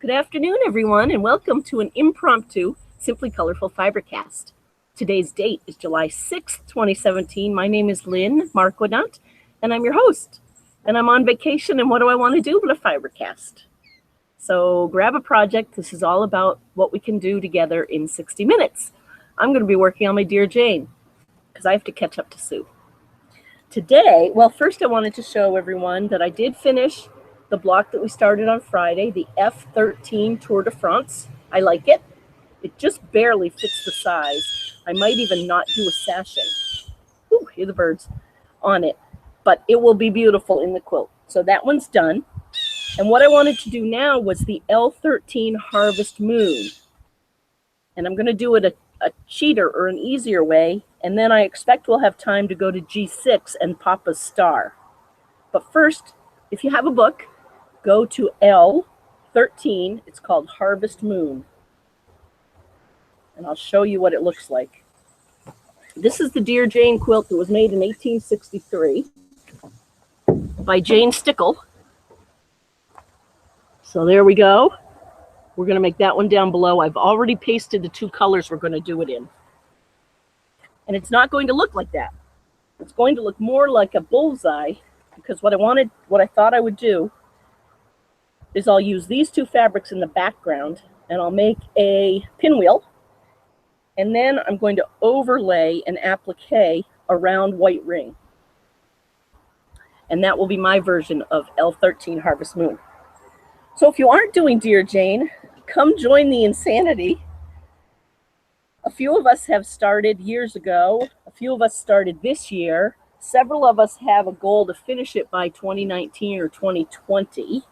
Good afternoon, everyone, and welcome to an impromptu, Simply Colorful FiberCast. Today's date is July 6th, 2017. My name is Lynn Marquinot, and I'm your host. And I'm on vacation, and what do I want to do but a FiberCast? So grab a project. This is all about what we can do together in 60 minutes. I'm going to be working on my Dear Jane, because I have to catch up to Sue. Today, well, first I wanted to show everyone that I did finish the block that we started on Friday, the F-13 Tour de France. I like it. It just barely fits the size. I might even not do a sashing. Ooh, hear the birds on it. But it will be beautiful in the quilt. So that one's done. And what I wanted to do now was the L-13 Harvest Moon. And I'm going to do it a cheater or an easier way. And then I expect we'll have time to go to G6 and Papa's Star. But first, if you have a book, go to L-13. It's called Harvest Moon. And I'll show you what it looks like. This is the Dear Jane quilt that was made in 1863 by Jane Stickle. So there we go. We're going to make that one down below. I've already pasted the two colors we're going to do it in. And it's not going to look like that. It's going to look more like a bullseye, because what I thought I would do is I'll use these two fabrics in the background, and I'll make a pinwheel, and then I'm going to overlay an applique around white ring. And that will be my version of L-13 Harvest Moon. So if you aren't doing Dear Jane, come join the insanity. A few of us have started years ago. A few of us started this year. Several of us have a goal to finish it by 2019 or 2020.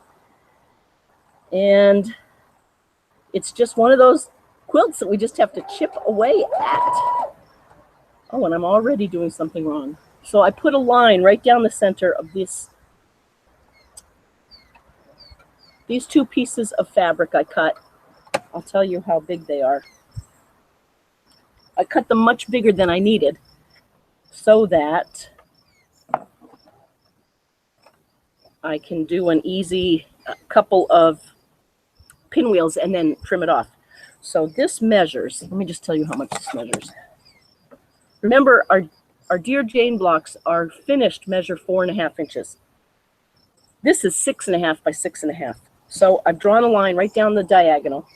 And it's just one of those quilts that we just have to chip away at. Oh, and I'm already doing something wrong. So I put a line right down the center of these two pieces of fabric I cut. I'll tell you how big they are. I cut them much bigger than I needed so that I can do an easy couple of pinwheels and then trim it off. So this measures, let me just tell you how much this measures. Remember, our Dear Jane blocks are finished measure 4.5 inches. This is 6.5 by 6.5. So I've drawn a line right down the diagonal,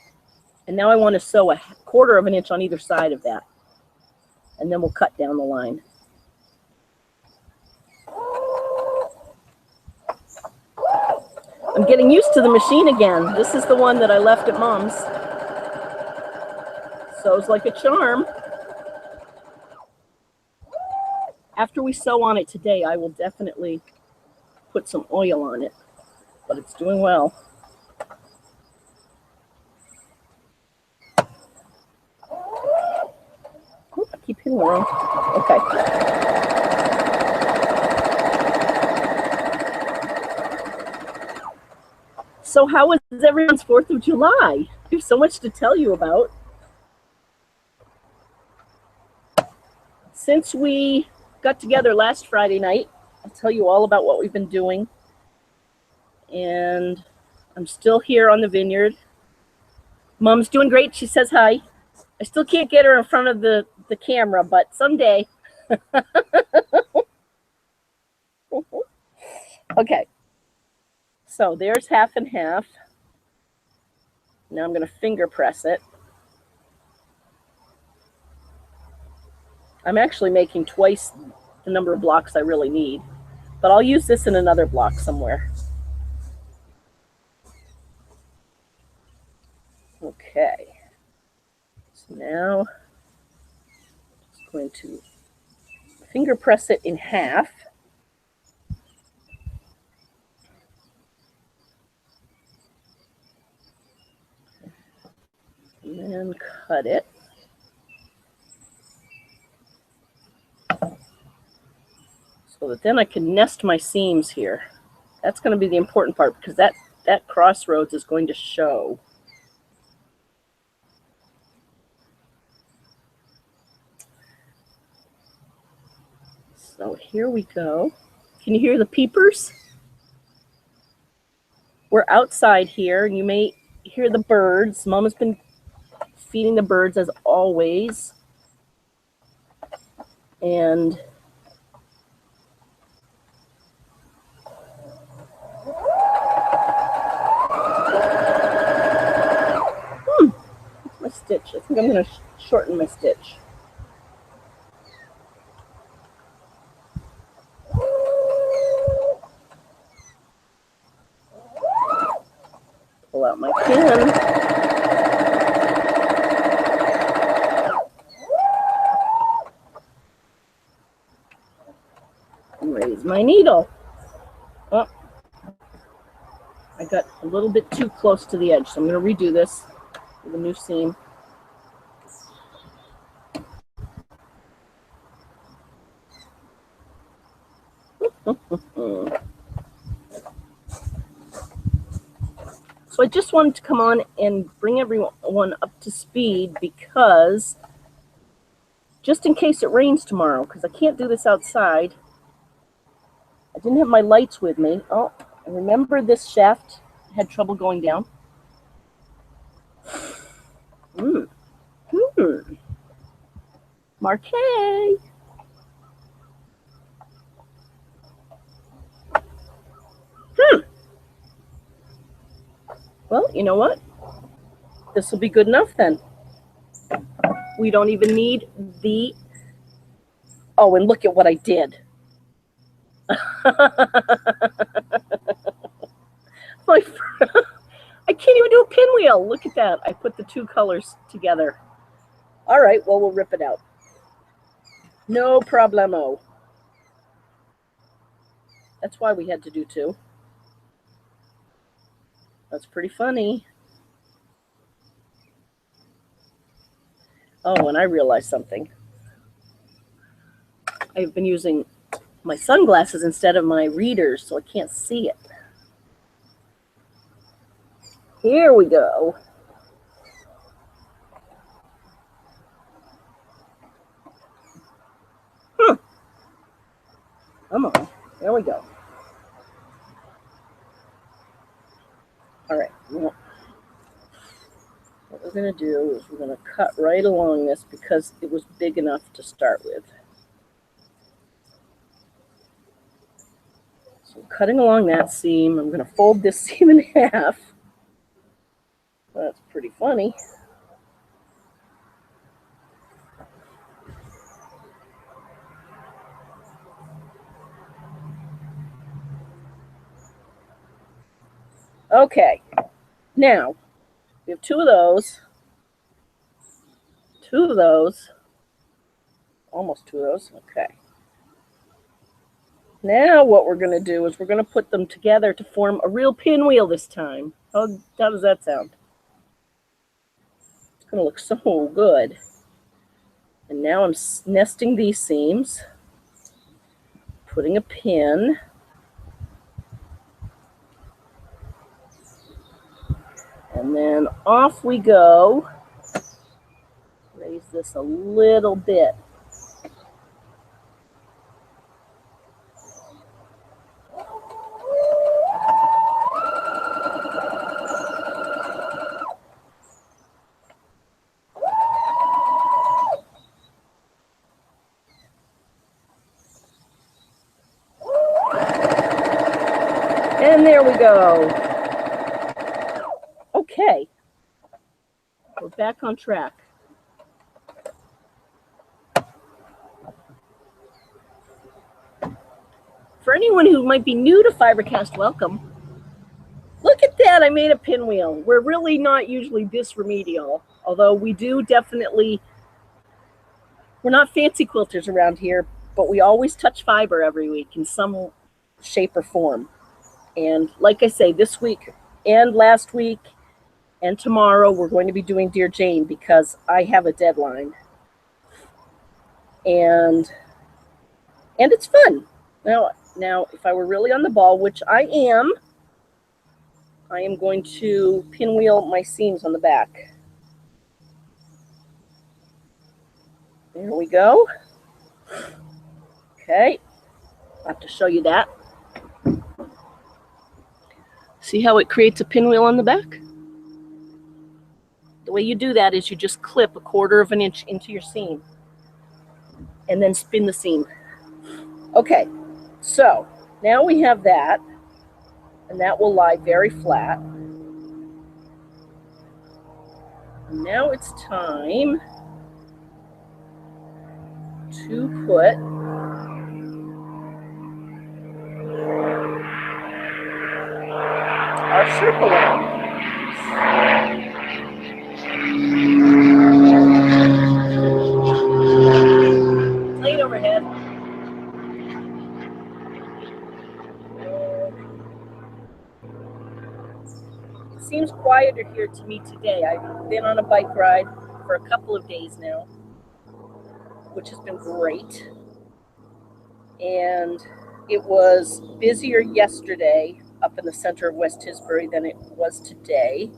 and now I want to sew a 1/4 of an inch on either side of that, and then we'll cut down the line. I'm getting used to the machine again. This is the one that I left at Mom's. Sews like a charm. After we sew on it today, I will definitely put some oil on it, but it's doing well. Oop, I keep hitting it wrong. Okay. So how was everyone's 4th of July? There's so much to tell you about. Since we got together last Friday night, I'll tell you all about what we've been doing. And I'm still here on the vineyard. Mom's doing great. She says hi. I still can't get her in front of the camera, but someday. Okay. So there's half and half. Now I'm going to finger press it. I'm actually making twice the number of blocks I really need, but I'll use this in another block somewhere. Okay. So now I'm just going to finger press it in half. And then cut it. So that then I can nest my seams here. That's going to be the important part, because that crossroads is going to show. So here we go. Can you hear the peepers? We're outside here, and you may hear the birds. Mama's been feeding the birds as always. And my stitch. I think I'm going to shorten my stitch. Pull out my pin. And raise my needle. Oh, I got a little bit too close to the edge, so I'm going to redo this with a new seam. So I just wanted to come on and bring everyone up to speed because just in case it rains tomorrow, because I can't do this outside. I didn't have my lights with me. Oh, I remember this shaft had trouble going down. Marquet. Well, you know what? This will be good enough then. We don't even need the... Oh, and look at what I did. I can't even do a pinwheel. Look at that. I put the two colors together. All right, well, we'll rip it out. No problemo. That's why we had to do two. That's pretty funny. Oh, and I realized something. I've been using my sunglasses instead of my readers, so I can't see it. Here we go. Come on. There we go. All right. What we're going to do is we're going to cut right along this because it was big enough to start with. So cutting along that seam, I'm going to fold this seam in half. That's pretty funny. Okay, now we have two of those, almost two of those. Okay. Now what we're going to do is we're going to put them together to form a real pinwheel this time. How does that sound? It's going to look so good. And now I'm nesting these seams, putting a pin. And then off we go. Raise this a little bit. And there we go. Okay, we're back on track. For anyone who might be new to FiberCast, welcome. Look at that, I made a pinwheel. We're really not usually this remedial, although we do definitely, we're not fancy quilters around here, but we always touch fiber every week in some shape or form. And like I say, this week and last week and tomorrow we're going to be doing Dear Jane because I have a deadline. And it's fun. Now, if I were really on the ball, which I am going to pinwheel my seams on the back. There we go. Okay, I'll have to show you that. See how it creates a pinwheel on the back? The way you do that is you just clip 1/4 of an inch into your seam and then spin the seam. Okay, so now we have that, and that will lie very flat. Now it's time to put our circle on. Plane overhead. It seems quieter here to me today. I've been on a bike ride for a couple of days now, which has been great. And it was busier yesterday up in the center of West Tisbury than it was today.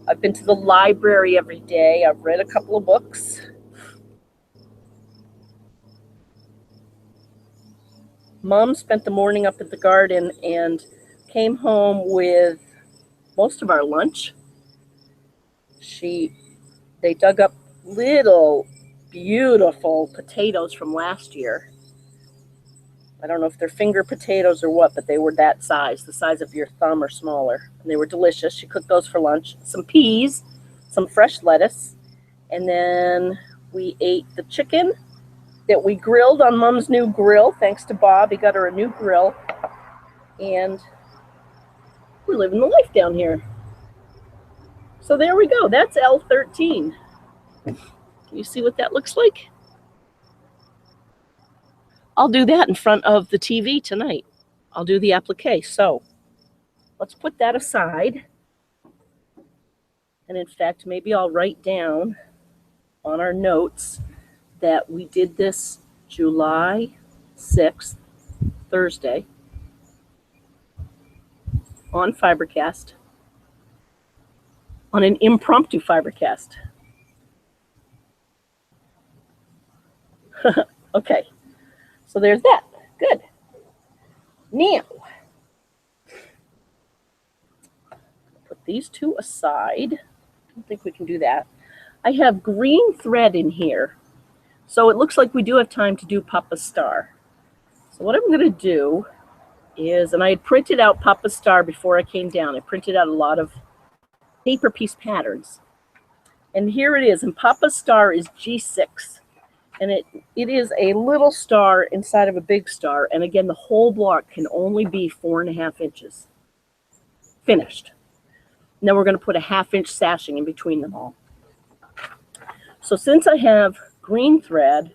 I've been to the library every day. I've read a couple of books. Mom spent the morning up at the garden and came home with most of our lunch. They dug up little beautiful potatoes from last year. I don't know if they're finger potatoes or what, but they were that size, the size of your thumb or smaller. And they were delicious. She cooked those for lunch. Some peas, some fresh lettuce, and then we ate the chicken that we grilled on Mom's new grill. Thanks to Bob, he got her a new grill. And we're living the life down here. So there we go. That's L-13. Can you see what that looks like? I'll do that in front of the TV tonight. I'll do the applique. So let's put that aside. And in fact, maybe I'll write down on our notes that we did this July 6th, Thursday, on FiberCast, on an impromptu FiberCast. Okay, so there's that. Good. Now, put these two aside. I don't think we can do that. I have green thread in here, so it looks like we do have time to do Papa's Star. So what I'm going to do is, and I had printed out Papa's Star before I came down. I printed out a lot of paper piece patterns. And here it is, and Papa's Star is G6. And it is a little star inside of a big star. And again, the whole block can only be 4.5 inches. Finished. And then we're going to put a 1/2 inch sashing in between them all. So since I have green thread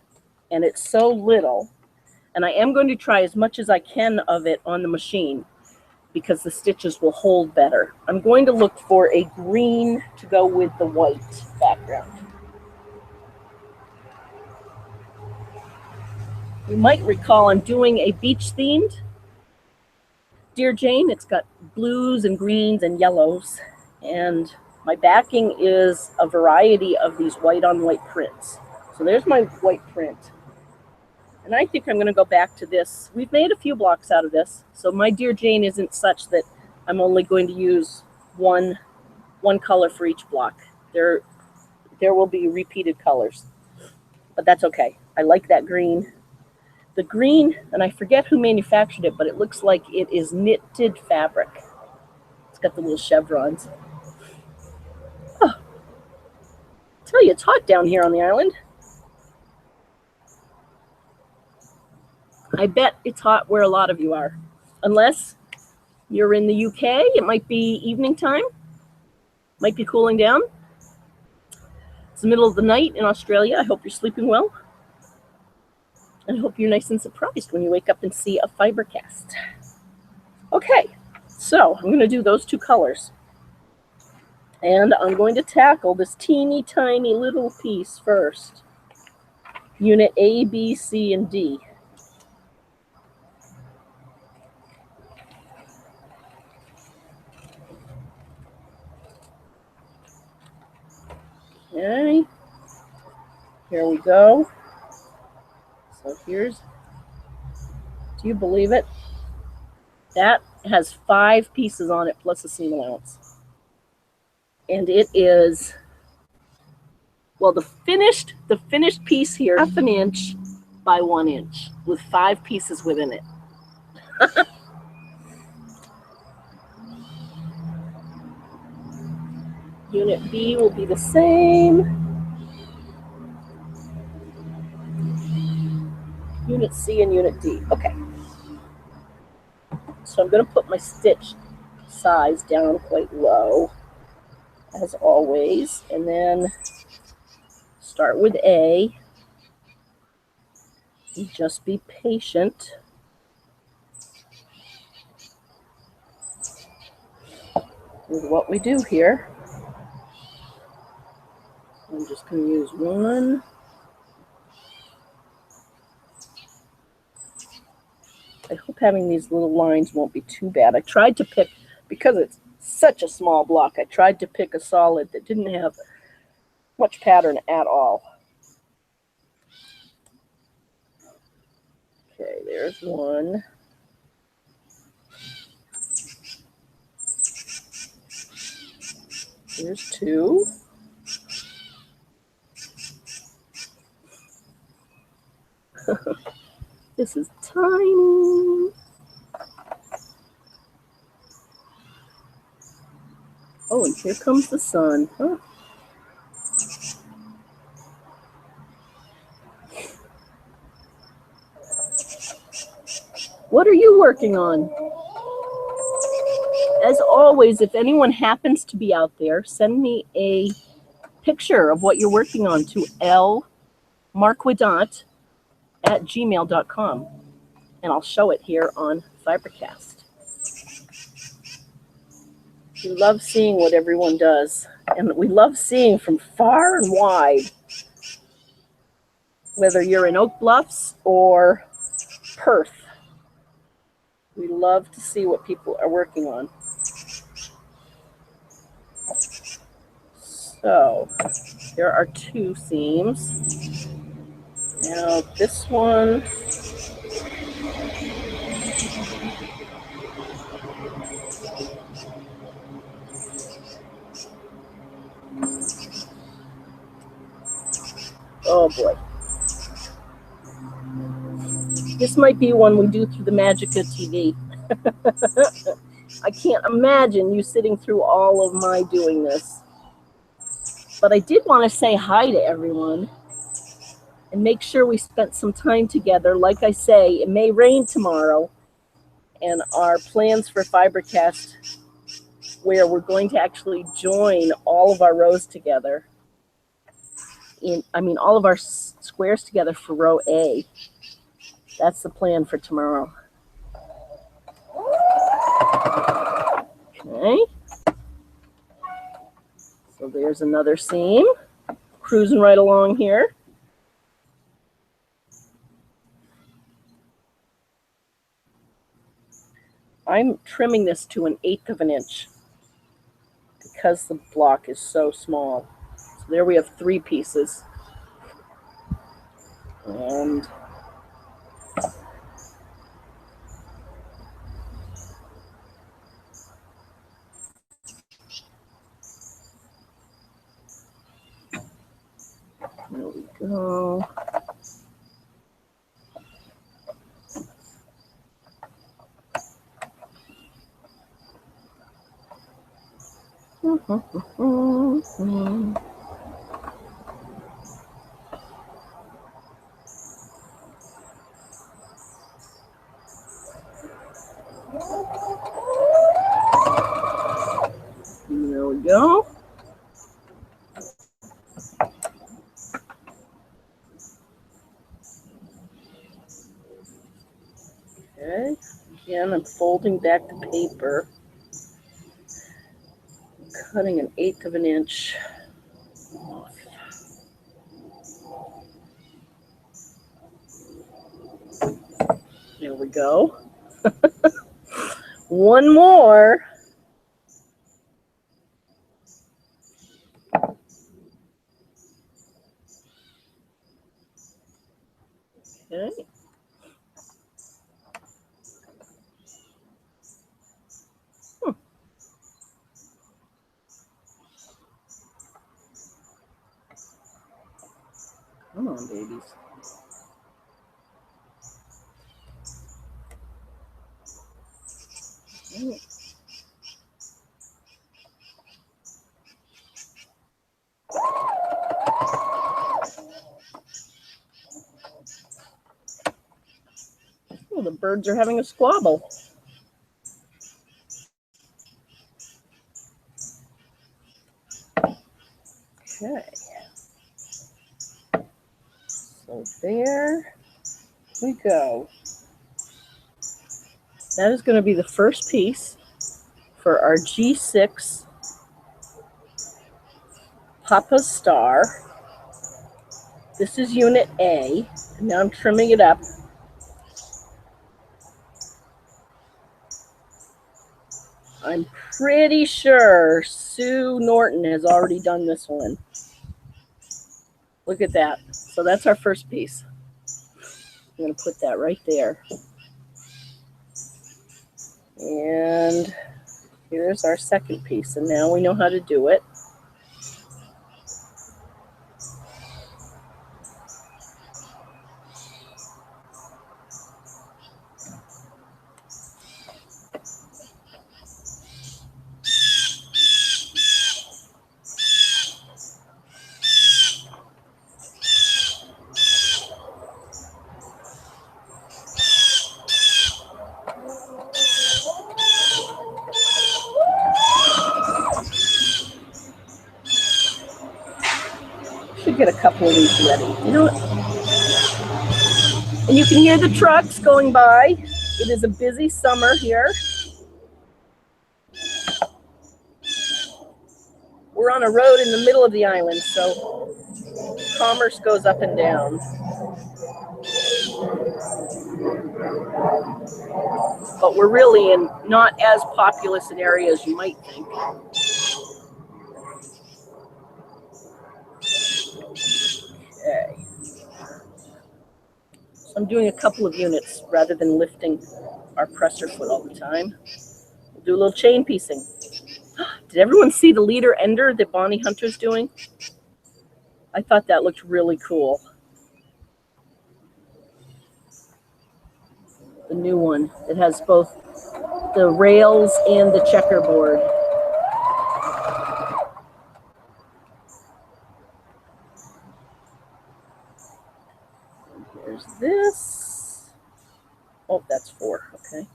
and it's so little, and I am going to try as much as I can of it on the machine because the stitches will hold better, I'm going to look for a green to go with the white background. You might recall I'm doing a beach themed Dear Jane. It's got blues and greens and yellows, and my backing is a variety of these white on white prints. So there's my white print. And I think I'm going to go back to this. We've made a few blocks out of this, so my Dear Jane isn't such that I'm only going to use one color for each block. There will be repeated colors, but that's okay. I like that green. The green, and I forget who manufactured it, but it looks like it is knitted fabric. It's got the little chevrons. Oh, I tell you, it's hot down here on the island. I bet it's hot where a lot of you are. Unless you're in the UK, it might be evening time. Might be cooling down. It's the middle of the night in Australia. I hope you're sleeping well. And I hope you're nice and surprised when you wake up and see a FiberCast. Okay, so I'm going to do those two colors. And I'm going to tackle this teeny tiny little piece first. Unit A, B, C, and D. Okay, here we go. So here's, do you believe it? That has 5 pieces on it plus a seam allowance. And it is Well, the finished piece here, 1/2 inch by 1 inch with 5 pieces within it. Unit B will be the same. Unit C and Unit D. Okay. So I'm going to put my stitch size down quite low, as always, and then start with A. And just be patient. With what we do here. I'm just going to use one. I hope having these little lines won't be too bad. I tried to pick, because it's such a small block, I tried to pick a solid that didn't have much pattern at all. Okay, there's one. Here's two. This is tiny. Oh, and here comes the sun. Huh? What are you working on? As always, if anyone happens to be out there, send me a picture of what you're working on to lmarquidant@gmail.com, and I'll show it here on FiberCast. We love seeing what everyone does, and we love seeing from far and wide, whether you're in Oak Bluffs or Perth. We love to see what people are working on. So there are 2 seams. Now this one, oh boy. This might be one we do through the magic of TV. I can't imagine you sitting through all of my doing this. But I did want to say hi to everyone and make sure we spent some time together. Like I say, it may rain tomorrow, and our plans for FiberCast, where we're going to actually join all of our rows together, all of our squares together for row A. That's the plan for tomorrow. Okay. So there's another seam. Cruising right along here. I'm trimming this to 1/8 of an inch because the block is so small. So there we have 3 pieces. And there we go. There we go. Okay. Again, I'm folding back the paper, cutting 1/8 of an inch off. There we go. One more. Okay. Come on, babies. Oh, the birds are having a squabble. Okay. So there we go. That is going to be the first piece for our G6 Papa's Star. This is unit A. Now I'm trimming it up. I'm pretty sure Sue Norton has already done this one. Look at that. So that's our first piece. I'm going to put that right there. And here's our second piece. And now we know how to do it. Should get a couple of these ready. You know what? And you can hear the trucks going by. It is a busy summer here. We're on a road in the middle of the island, so commerce goes up and down. But we're really in not as populous an area as you might think. Okay. So I'm doing a couple of units rather than lifting our presser foot all the time. We'll do a little chain piecing. Did everyone see the leader ender that Bonnie Hunter's doing? I thought that looked really cool. The new one. It has both the rails and the checkerboard. Here's this. Oh, that's 4. Okay.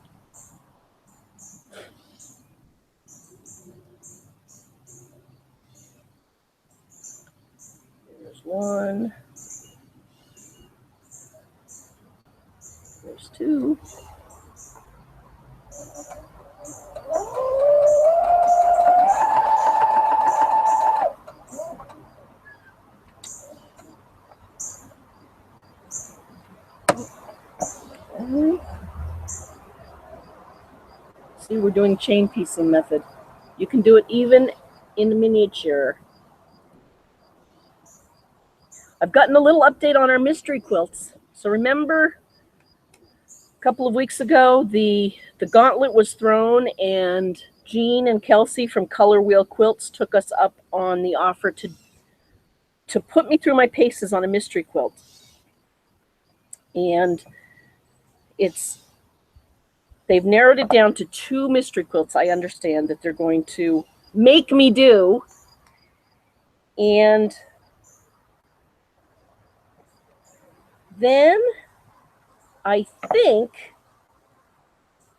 There's 1. There's 2. See, we're doing chain piecing method. You can do it even in miniature. I've gotten a little update on our mystery quilts. So remember, a couple of weeks ago, the gauntlet was thrown, and Jean and Kelsey from Color Wheel Quilts took us up on the offer to put me through my paces on a mystery quilt. And they've narrowed it down to 2 mystery quilts, I understand, that they're going to make me do. And then I think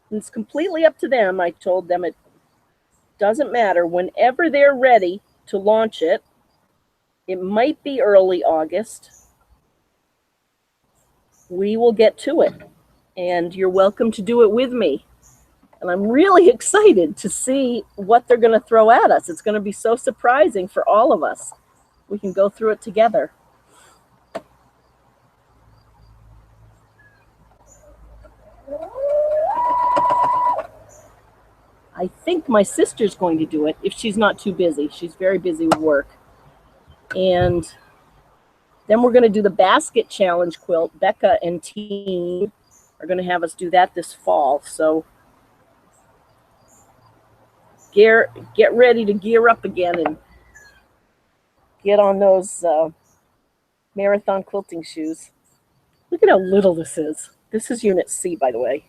it's completely up to them. I told them it doesn't matter. Whenever they're ready to launch it, it might be early August, we will get to it. And you're welcome to do it with me. And I'm really excited to see what they're going to throw at us. It's going to be so surprising for all of us. We can go through it together. I think my sister's going to do it if she's not too busy. She's very busy with work. And then we're going to do the basket challenge quilt. Becca and team are going to have us do that this fall. So get ready to gear up again and get on those Marathon quilting shoes. Look at how little this is. This is unit C, by the way.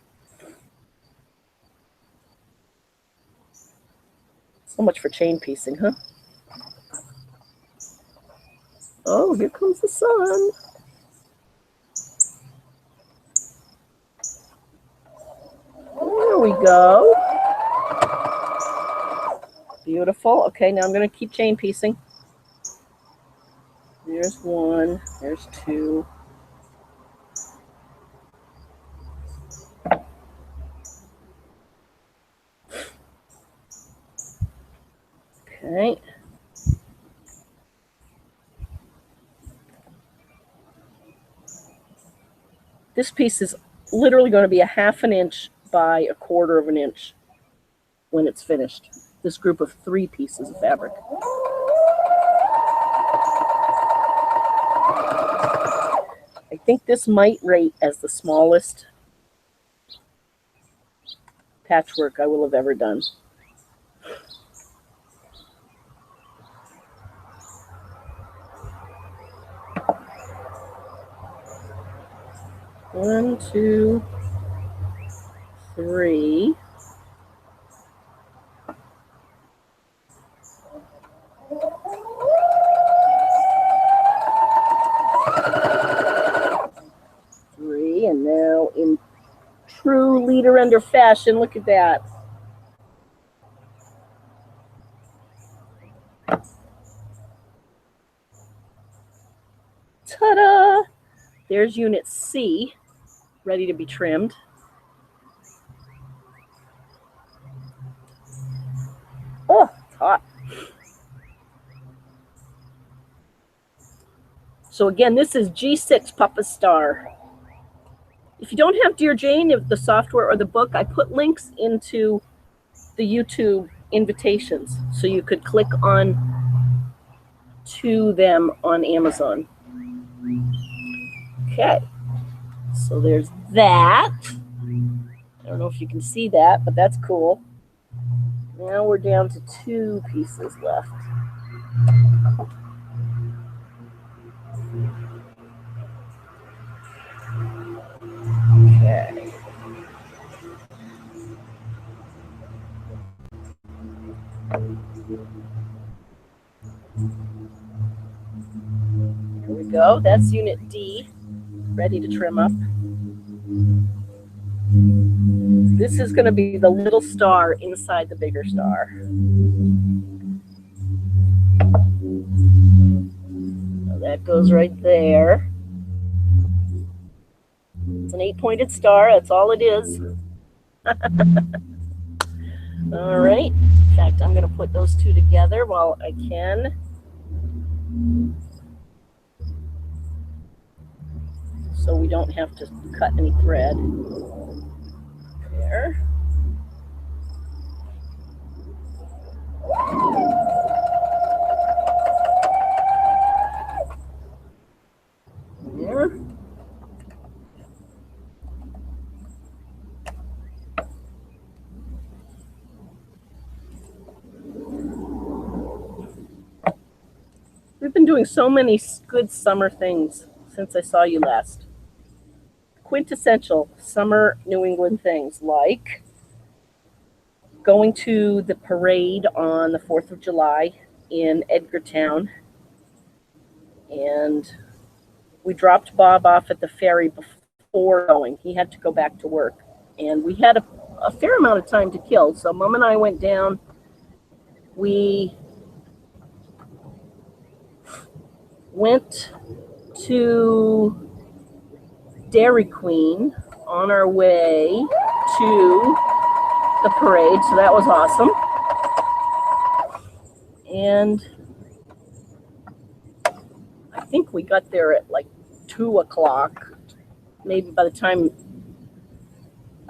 So much for chain piecing, huh? Oh, here comes the sun. There we go. Beautiful. Okay, now I'm going to keep chain piecing. There's one. There's two. Okay. This piece is literally going to be a 1/2 inch by 1/4 inch when it's finished. This group of 3 pieces of fabric. I think this might rate as the smallest patchwork I will have ever done. One, two, three. And now in true leader under fashion, look at that. Ta-da! There's unit C, ready to be trimmed. Oh, it's hot. So again, this is G6 Papa Star. If you don't have Dear Jane, the software or the book, I put links into the YouTube invitations, so you could click on to them on Amazon. Okay, so there's that. I don't know if you can see that, but that's cool. Now we're down to 2 pieces left. Okay. Here we go. That's unit D, ready to trim up. This is going to be the little star inside the bigger star. So that goes right there. It's an 8-pointed star. That's all it is. All right. In fact, I'm going to put those 2 together while I can. So we don't have to cut any thread. There. There. We've been doing so many good summer things since I saw you last. Quintessential summer New England things, like going to the parade on the 4th of July in Edgartown. And we dropped Bob off at the ferry before going. He had to go back to work. And we had a fair amount of time to kill. So Mom and I went down. We went to Dairy Queen on our way to the parade, so that was awesome. And I think we got there at like 2 o'clock. Maybe by the time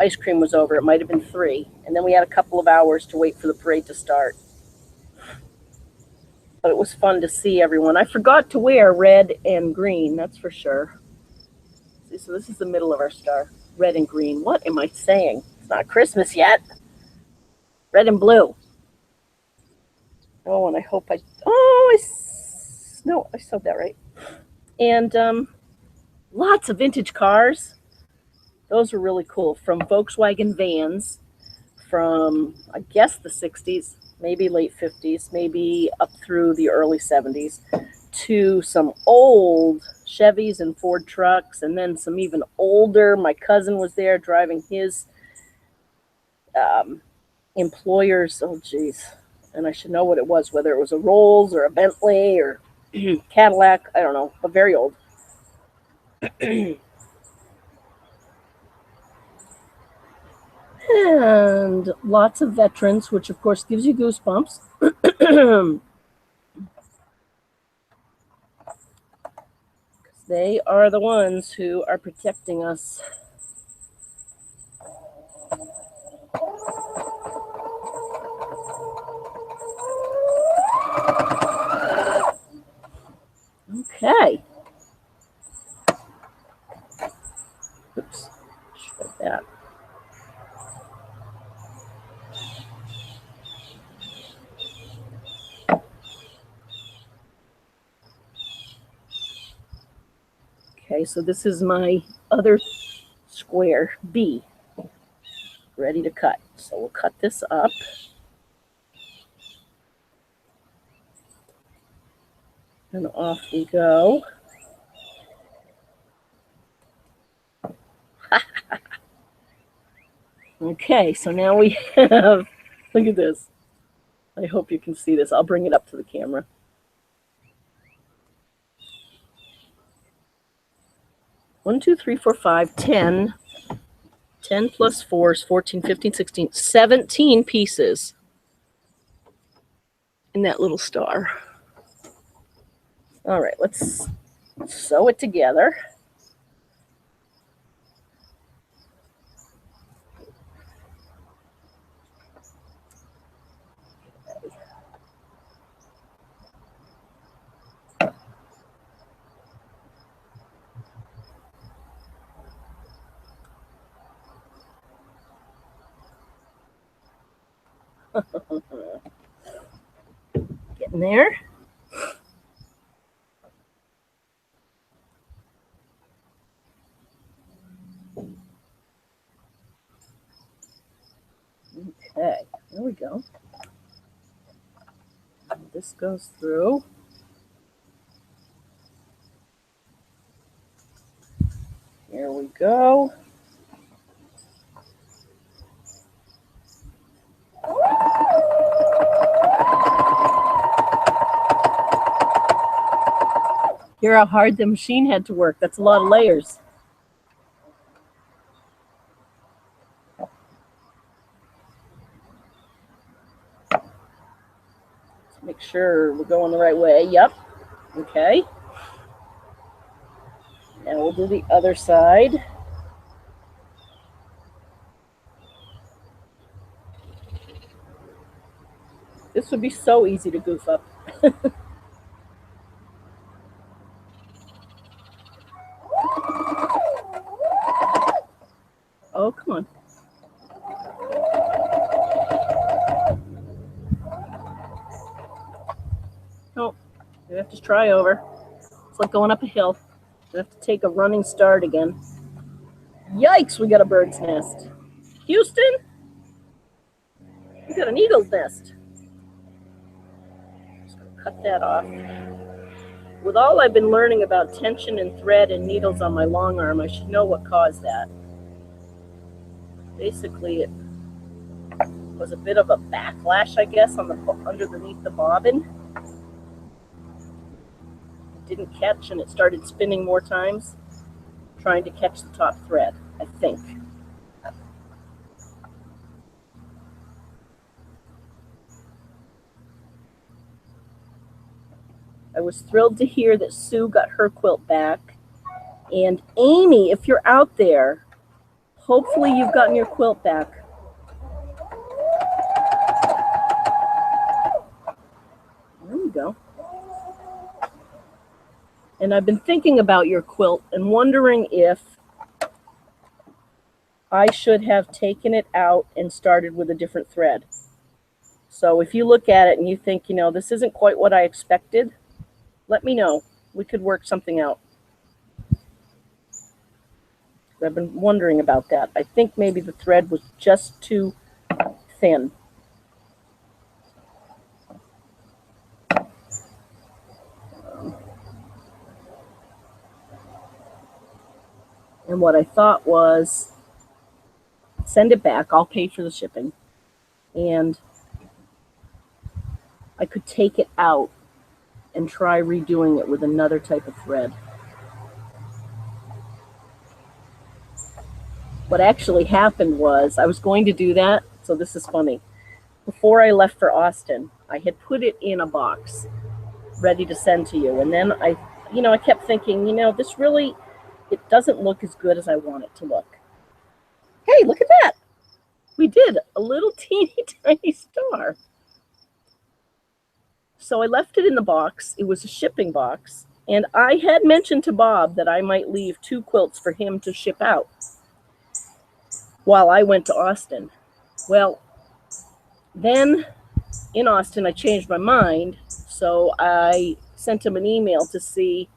ice cream was over, it might have been 3. And then we had a couple of hours to wait for the parade to start. But it was fun to see everyone. I forgot to wear red and green, that's for sure. See, so this is the middle of our star. Red and green. What am I saying? It's not Christmas yet. Red and blue. Oh, and I hope no, I spelled that right. And lots of vintage cars. Those were really cool, from Volkswagen vans from, I guess, the 60s, maybe late 50s, maybe up through the early 70s, to some old Chevys and Ford trucks, and then some even older. My cousin was there driving his employer's, oh geez, and I should know what it was, whether it was a Rolls or a Bentley or Cadillac, I don't know, but very old. And lots of veterans, which of course gives you goosebumps. They are the ones who are protecting us. Okay. Oops. Shred that. Okay, so this is my other square, B, ready to cut. So we'll cut this up. And off we go. Okay, so now we have, look at this. I hope you can see this. I'll bring it up to the camera. One, two, three, four, five, 10. 10 plus 4 is 14, 15, 16, 17 pieces in that little star. All right, let's sew it together. Getting there. Okay, there we go. This goes through. Here we go. Hear how hard the machine had to work. That's a lot of layers. Let's make sure we're going the right way. Yep. Okay. Now we'll do the other side. This would be so easy to goof up. Oh, come on. Oh, we have to try over. It's like going up a hill. We have to take a running start again. Yikes, we got a bird's nest. Houston, we got an eagle's nest. Just gonna cut that off. With all I've been learning about tension and thread and needles on my long arm, I should know what caused that. Basically, it was a bit of a backlash, I guess, on the underneath the bobbin. It didn't catch, and it started spinning more times, trying to catch the top thread, I think. I was thrilled to hear that Sue got her quilt back. And Amy, if you're out there, hopefully you've gotten your quilt back. There we go. And I've been thinking about your quilt and wondering if I should have taken it out and started with a different thread. So if you look at it and you think, you know, this isn't quite what I expected, let me know. we could work something out. I've been wondering about that. I think maybe the thread was just too thin. And what I thought was, send it back. I'll pay for the shipping. And I could take it out and try redoing it with another type of thread. What actually happened was, I was going to do that, so this is funny. Before I left for Austin, I had put it in a box ready to send to you. And then I kept thinking, this really, it doesn't look as good as I want it to look. Hey, look at that. We did a little teeny tiny star. So I left it in the box. It was a shipping box. And I had mentioned to Bob that I might leave 2 quilts for him to ship out while I went to Austin. Well, then in Austin, I changed my mind. So I sent him an email to see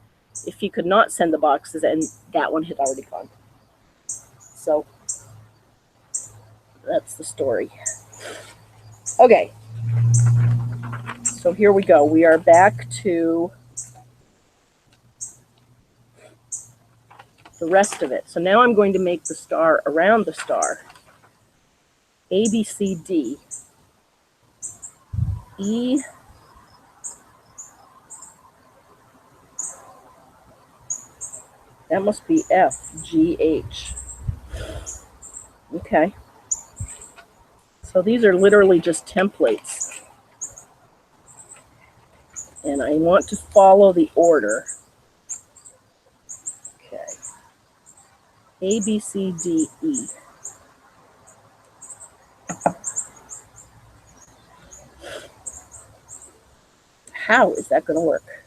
if he could not send the boxes, and that one had already gone. So that's the story. Okay. So here we go. We are back to the rest of it. So now I'm going to make the star around the star. A, B, C, D, E, that must be F, G, H. Okay. So these are literally just templates. And I want to follow the order. Okay. A, B, C, D, E. How is that going to work?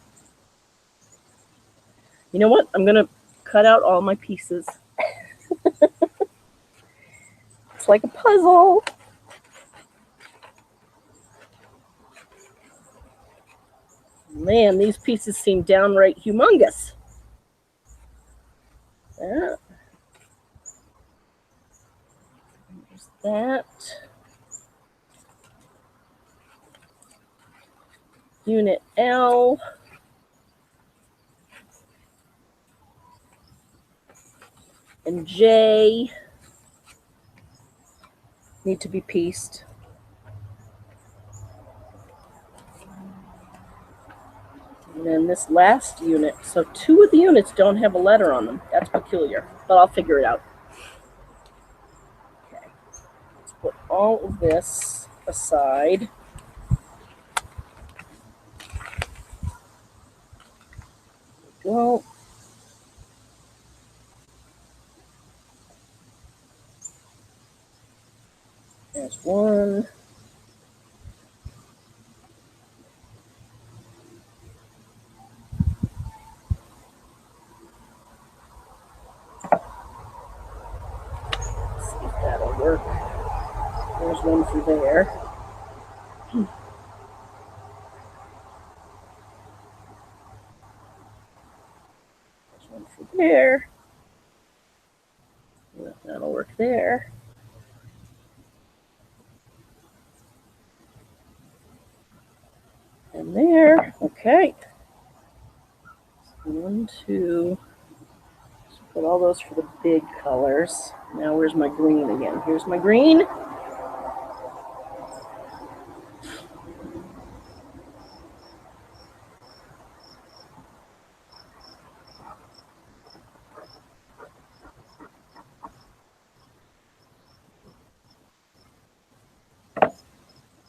You know what? I'm going to cut out all my pieces. It's like a puzzle. Man, these pieces seem downright humongous. That. There's that. Unit L. And J need to be pieced. And then this last unit, so 2 of the units don't have a letter on them. That's peculiar, but I'll figure it out. Okay, let's put all of this aside. Go. There's one. Let's see if that'll work. There's one for there. There's one for there. That'll work there. And there. Okay. 1, 2. Let's put all those for the big colors. Now where's my green again? Here's my green.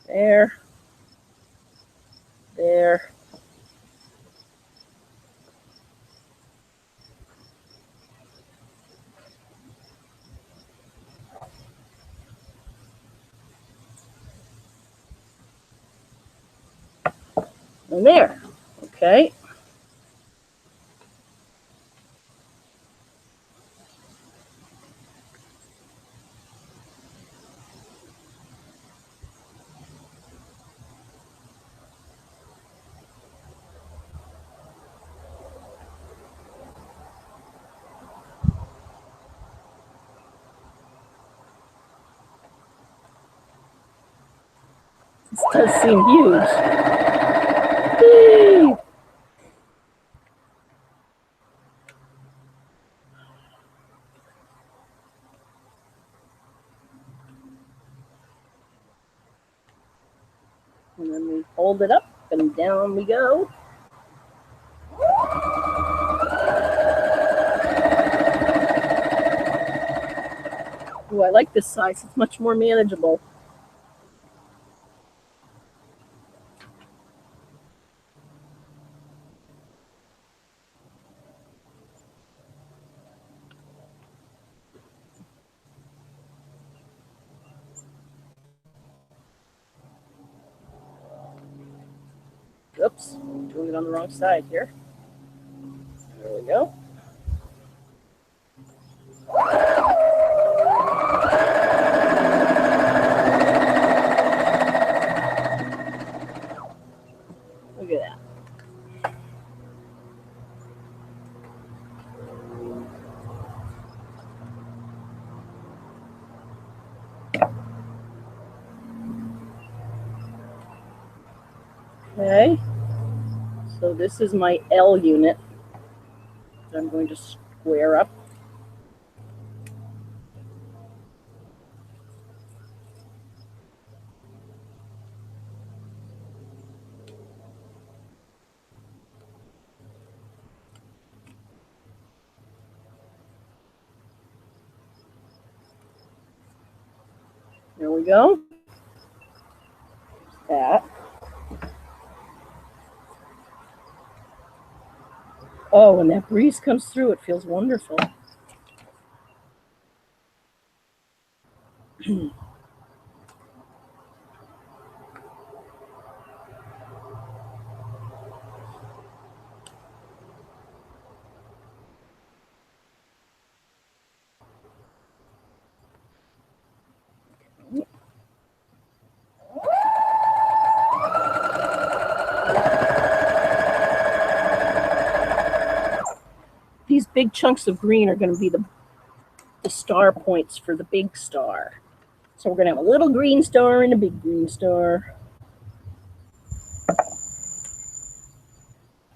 There. There. And there. Okay. This does seem huge. Whee! And then we hold it up and down we go. Ooh, I like this size. It's much more manageable. Oops, doing it on the wrong side here. There we go. Look at that. Okay, so this is my L unit that I'm going to square up. There we go. That. Oh, when that breeze comes through, it feels wonderful. These big chunks of green are going to be the star points for the big star. So we're going to have a little green star and a big green star.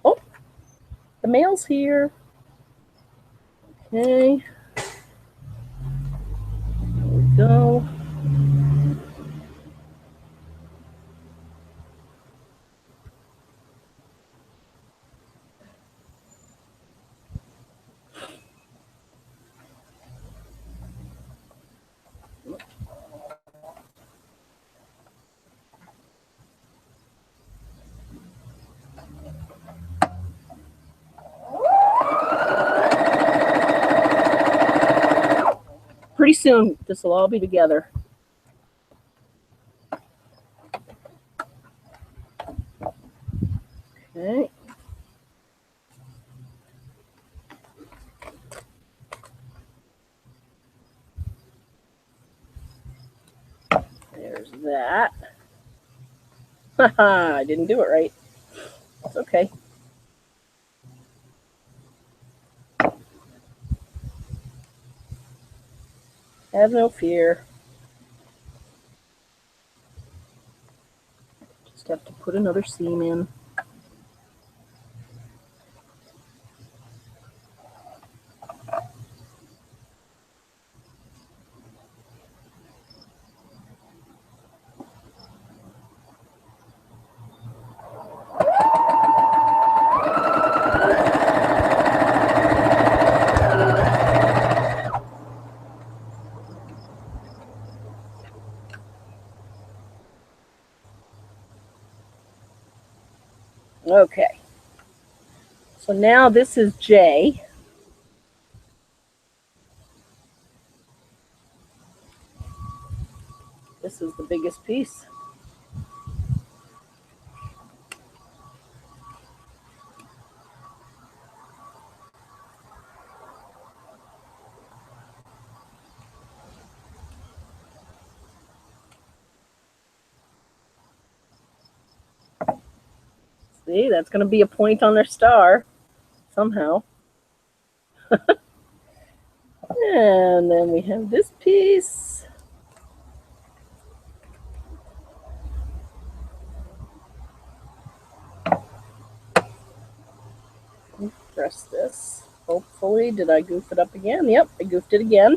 Oh, the male's here. Okay. There we go. Pretty soon, this will all be together. Okay. There's that. Haha, I didn't do it right. It's okay. Have no fear. Just have to put another seam in. Okay. So now this is J. This is the biggest piece. See, that's going to be a point on their star somehow. And then we have this piece. Press this. Hopefully, did I goof it up again? Yep, I goofed it again.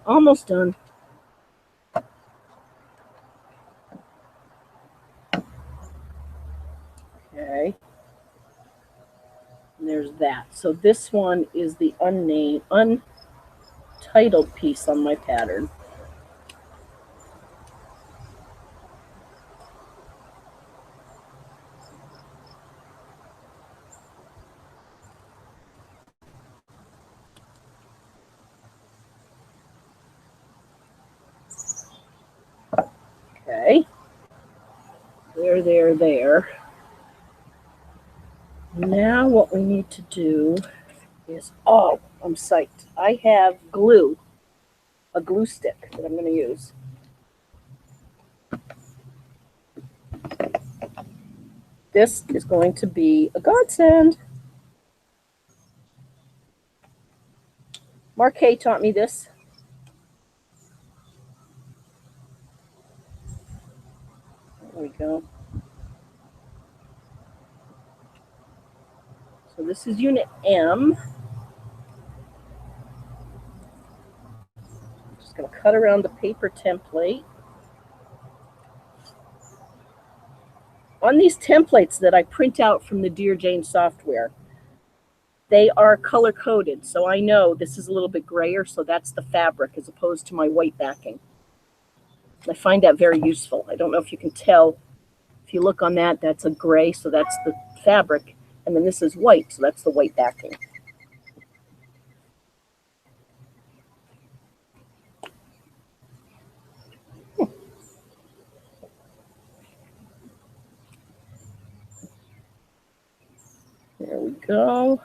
Almost done. Okay. And there's that. So this one is the untitled piece on my pattern. Okay. There. Now what we need to do is, oh, I'm psyched. I have glue, a glue stick that I'm going to use. This is going to be a godsend. Mark Hay taught me this. There we go. So this is unit M. I'm just going to cut around the paper template. On these templates that I print out from the Dear Jane software, they are color coded, so I know this is a little bit grayer, so that's the fabric as opposed to my white backing. I find that very useful. I don't know if you can tell. If you look on that, that's a gray, so that's the fabric, and then this is white, so that's the white backing. There we go.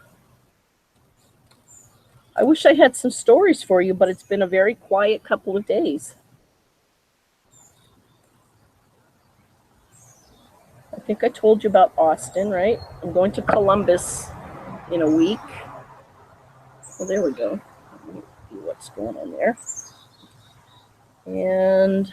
I wish I had some stories for you, but it's been a very quiet couple of days. I think I told you about Austin, right? I'm going to Columbus in a week. Well, there we go. Let me see what's going on there. And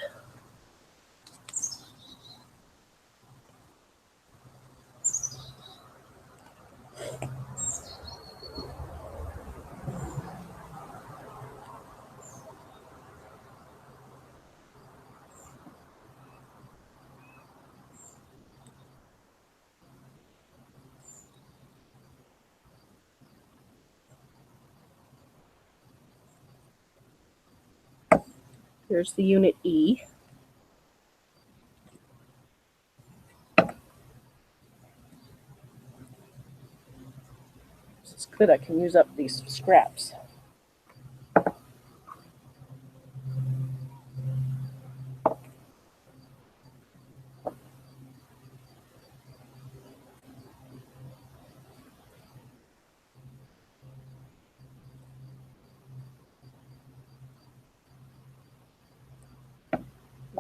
here's the unit E. This is good. I can use up these scraps.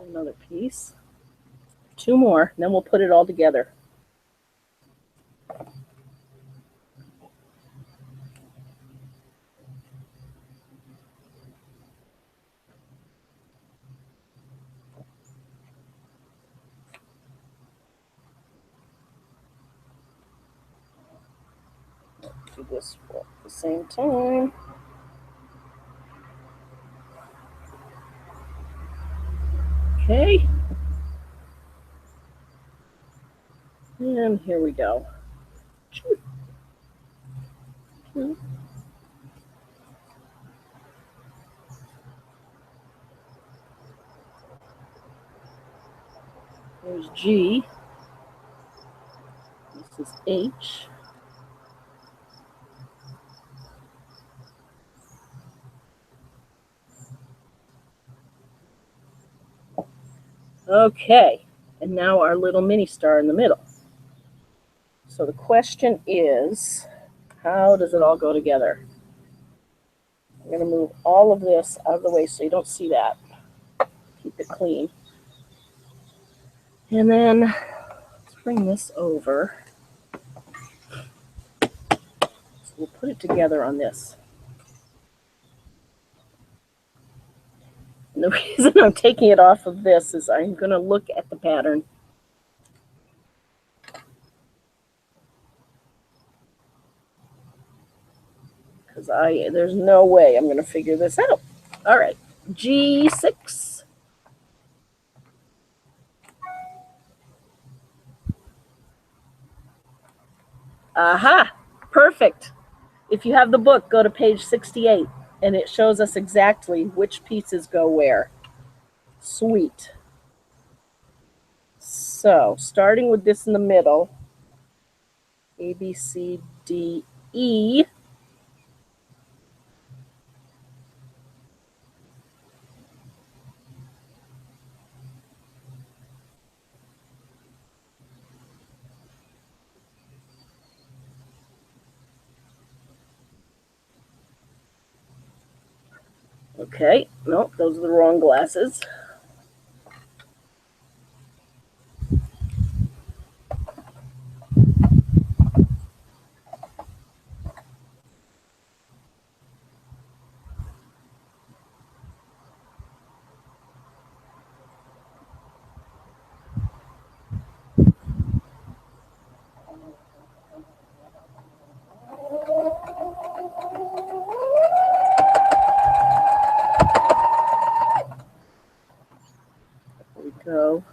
Another piece. 2 more, and then we'll put it all together. Do this at the same time. Okay. And here we go. There's G. This is H. Okay, and now our little mini star in the middle. So the question is, How does it all go together? I'm going to move all of this out of the way so you don't see that. Keep it clean. And then let's bring this over. So we'll put it together on this. And the reason I'm taking it off of this is I'm going to look at the pattern. Because there's no way I'm going to figure this out. All right, G6. Aha, perfect. If you have the book, go to page 68, and it shows us exactly which pieces go where. Sweet. So, starting with this in the middle, A, B, C, D, E. Okay, nope, those are the wrong glasses. There we go.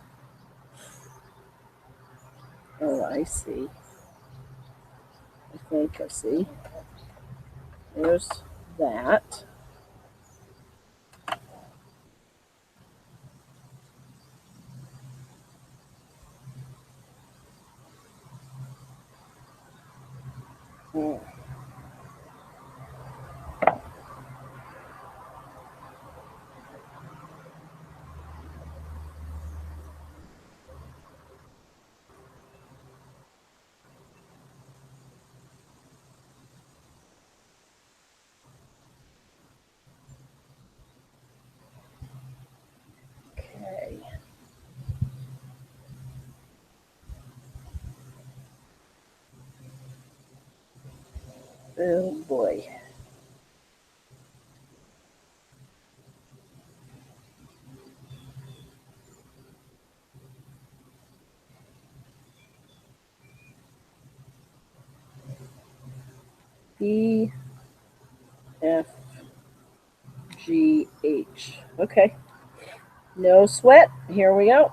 Oh, I see. I think I see. There's that. Okay. Oh boy. B, F, G, H. Okay. No sweat. Here we go.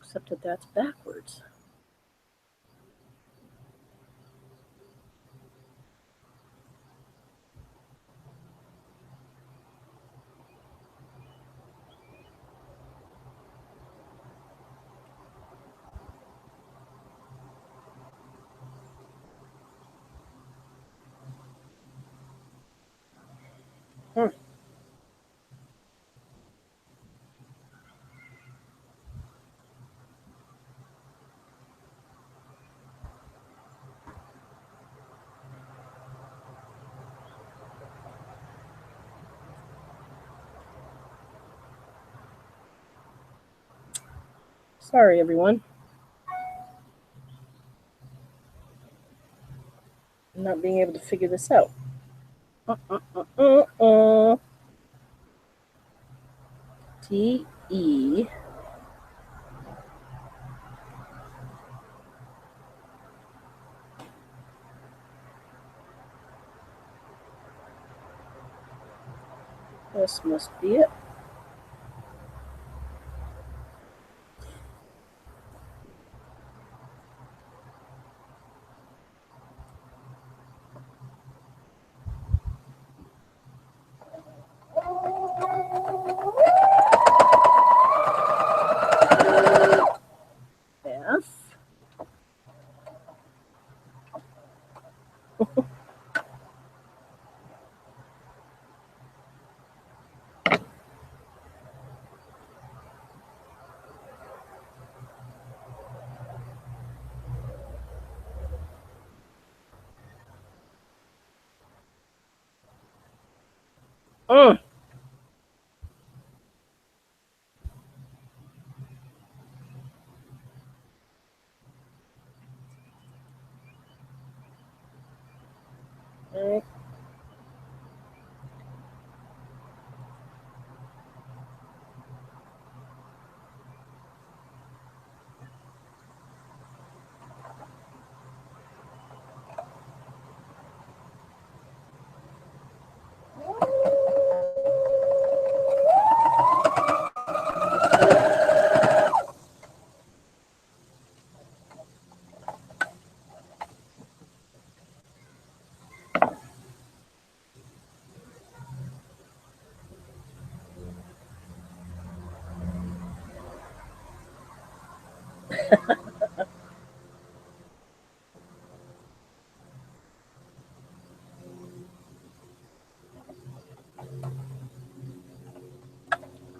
Except that that's backwards. Sorry, everyone. I'm not being able to figure this out. T, E. This must be it. F. Mm. Okay.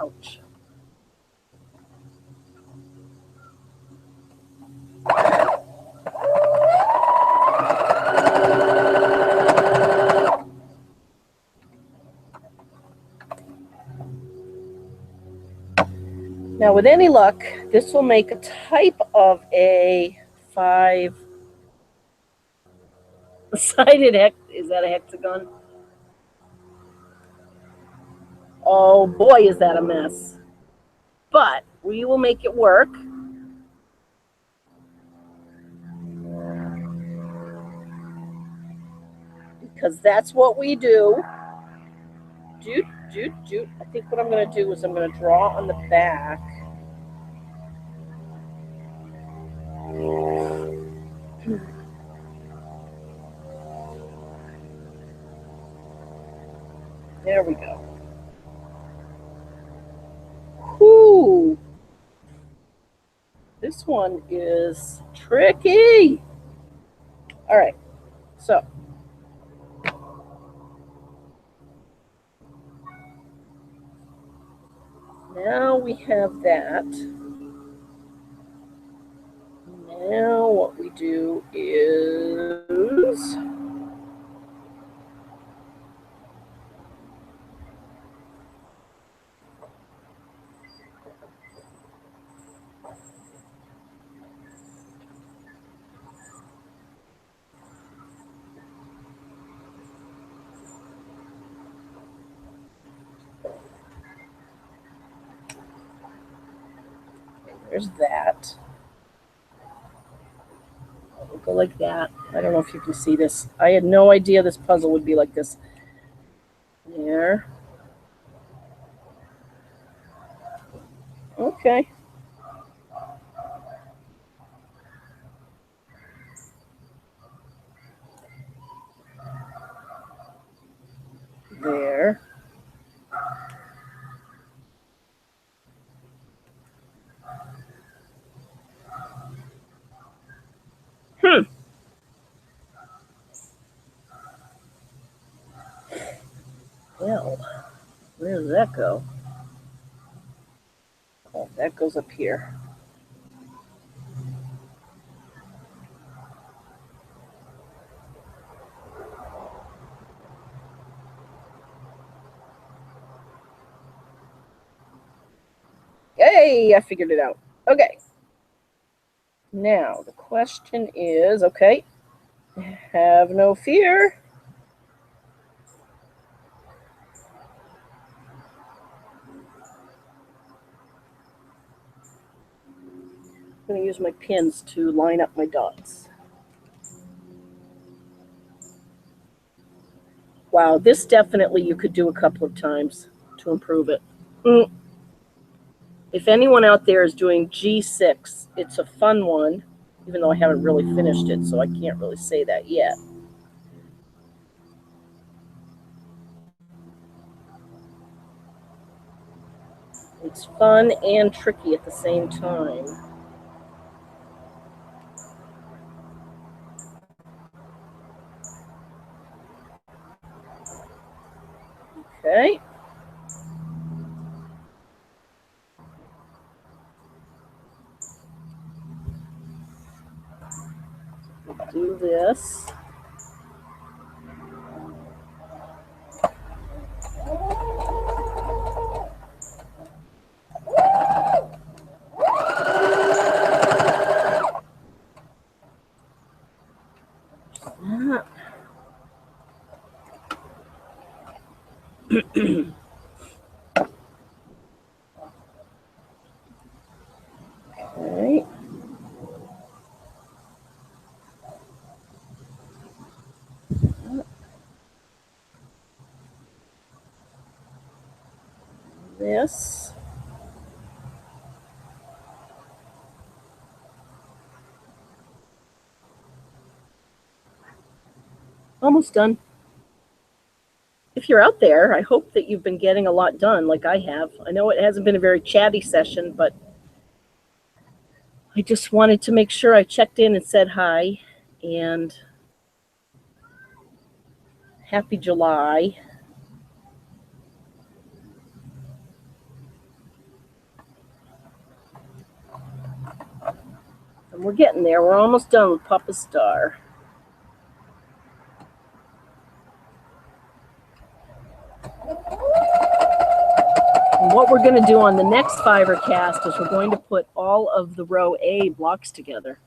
Ouch. Now, with any luck, this will make a type of a 5-sided hex. Is that a hexagon? Oh boy, is that a mess. But we will make it work. Because that's what we do. Doot, doot, doot. I think what I'm going to do is I'm going to draw on the back. There we go. Whoo! This one is tricky. All right, so now we have that. Now what we do is there's that. We'll go like that. I don't know if you can see this. I had no idea this puzzle would be like this. There. Okay. There. Well, where does that go? Oh, that goes up here. Hey, I figured it out. Okay. Now, the question is, okay, have no fear. I'm going to use my pins to line up my dots. Wow, this definitely you could do a couple of times to improve it. If anyone out there is doing G6, it's a fun one, even though I haven't really finished it, so I can't really say that yet. It's fun and tricky at the same time. Okay. Do this. this. Almost done. If you're out there, I hope that you've been getting a lot done like I have. I know it hasn't been a very chatty session, but I just wanted to make sure I checked in and said hi. And happy July. And we're getting there. We're almost done with Papa Star. And what we're going to do on the next FiberCast is we're going to put all of the row A blocks together.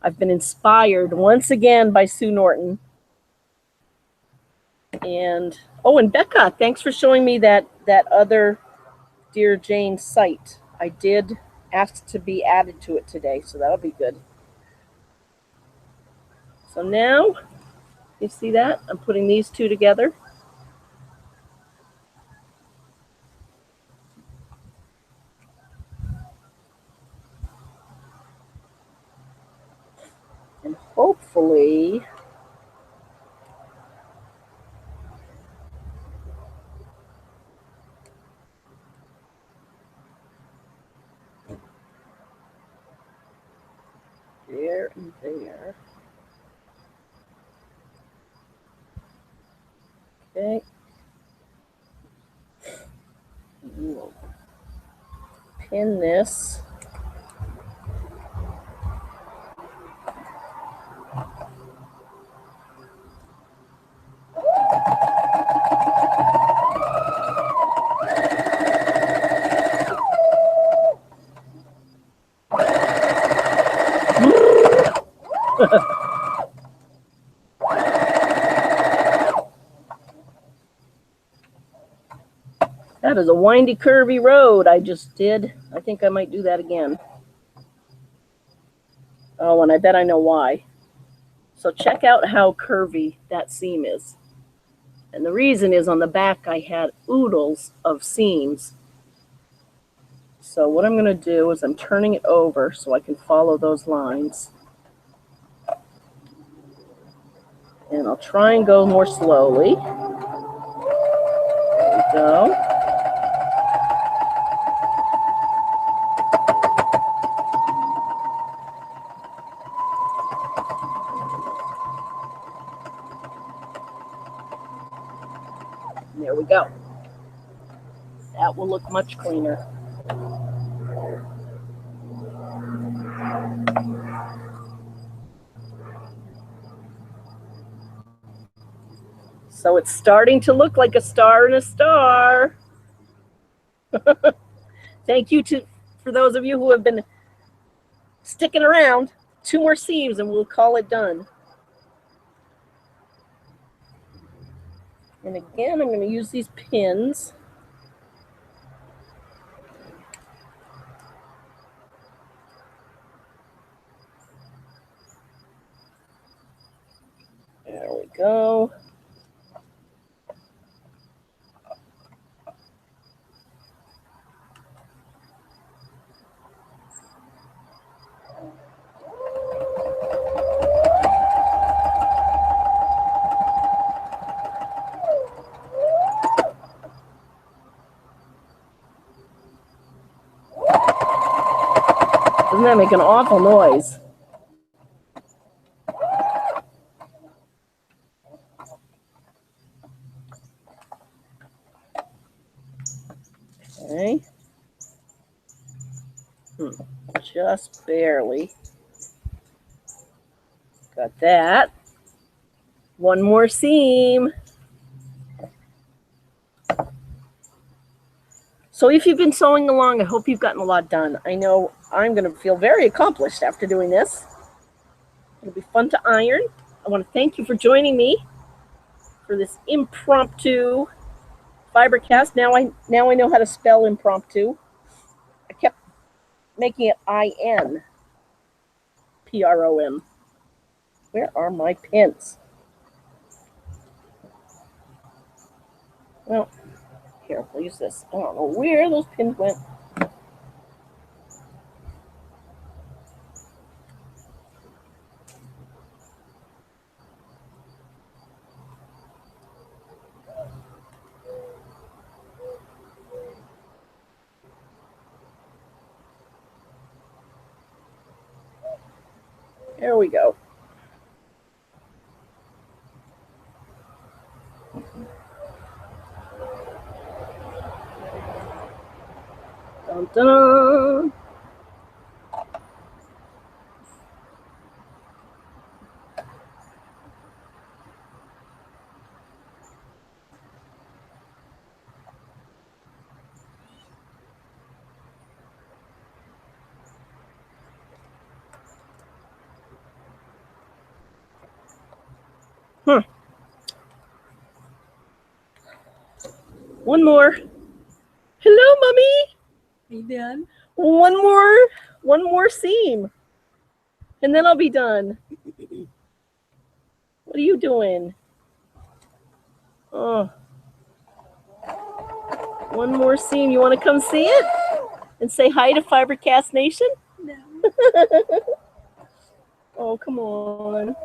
I've been inspired once again by Sue Norton. And Becca, thanks for showing me that other Dear Jane site. I did ask to be added to it today, so that'll be good. So now, you see that? I'm putting these two together. And hopefully, there and there. Okay. We'll pin this. That is a windy, curvy road I just did. I think I might do that again. Oh, and I bet I know why. So check out how curvy that seam is. And the reason is on the back I had oodles of seams. So what I'm going to do is I'm turning it over so I can follow those lines. And I'll try and go more slowly. There we go. There we go. That will look much cleaner. So it's starting to look like a star in a star. Thank you for those of you who have been sticking around. 2 more seams and we'll call it done. And again, I'm going to use these pins. There we go. Doesn't that make an awful noise? Okay. Just barely. Got that. 1 more seam. So if you've been sewing along, I hope you've gotten a lot done. I know I'm going to feel very accomplished after doing this. It'll be fun to iron. I want to thank you for joining me for this impromptu FiberCast. Now I know how to spell impromptu. I kept making it INPROM. Where are my pins? Well, Here, I'll use this. I don't know where those pins went. There we go. Dun, dun. One more. Hello, Mommy. Are you done? One more seam. And then I'll be done. What are you doing? Oh. One more seam. You want to come see it? And say hi to FiberCast Nation? No. Oh, come on.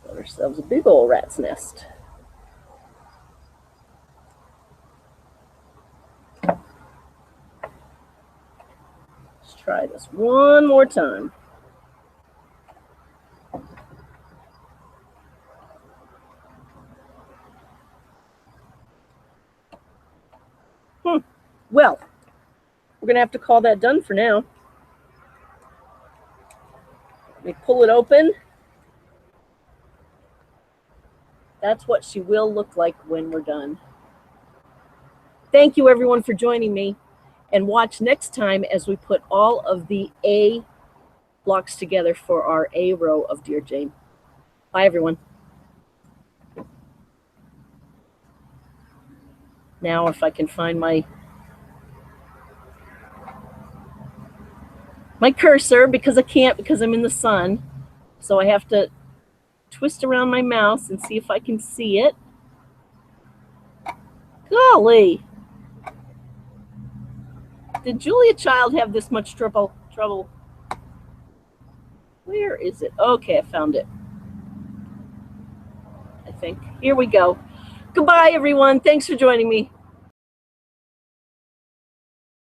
Got ourselves a big old rat's nest. Let's try this one more time. Well, we're going to have to call that done for now. Let me pull it open. That's what she will look like when we're done. Thank you, everyone, for joining me. And watch next time as we put all of the A blocks together for our A row of Dear Jane. Bye, everyone. Now, if I can find my cursor, because I can't because I'm in the sun. So I have to twist around my mouse and see if I can see it. Golly. Did Julia Child have this much trouble? Where is it? Okay, I found it. I think. Here we go. Goodbye, everyone. Thanks for joining me.